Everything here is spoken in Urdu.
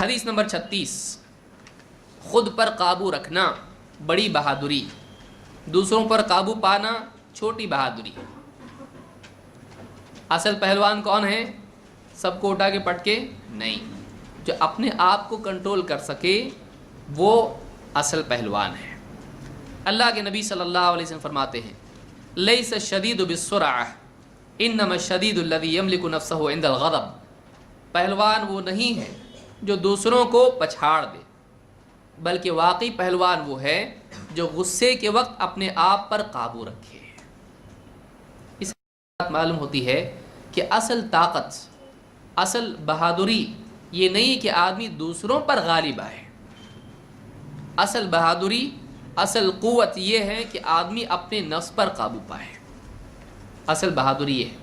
حدیث نمبر 36، خود پر قابو رکھنا بڑی بہادری، دوسروں پر قابو پانا چھوٹی بہادری۔ اصل پہلوان کون ہے؟ سب کو اٹھا کے پٹکے نہیں، جو اپنے آپ کو کنٹرول کر سکے وہ اصل پہلوان ہے۔ اللہ کے نبی صلی اللہ علیہ وسلم فرماتے ہیں لیس الشدید بالسرعہ انما الشدید الذی یملک نفسہ عند الغضب، پہلوان وہ نہیں ہے جو دوسروں کو پچھاڑ دے، بلکہ واقعی پہلوان وہ ہے جو غصے کے وقت اپنے آپ پر قابو رکھے۔ اس سے بات معلوم ہوتی ہے کہ اصل طاقت، اصل بہادری یہ نہیں کہ آدمی دوسروں پر غالب آئے، اصل بہادری، اصل قوت یہ ہے کہ آدمی اپنے نفس پر قابو پائے، اصل بہادری یہ ہے۔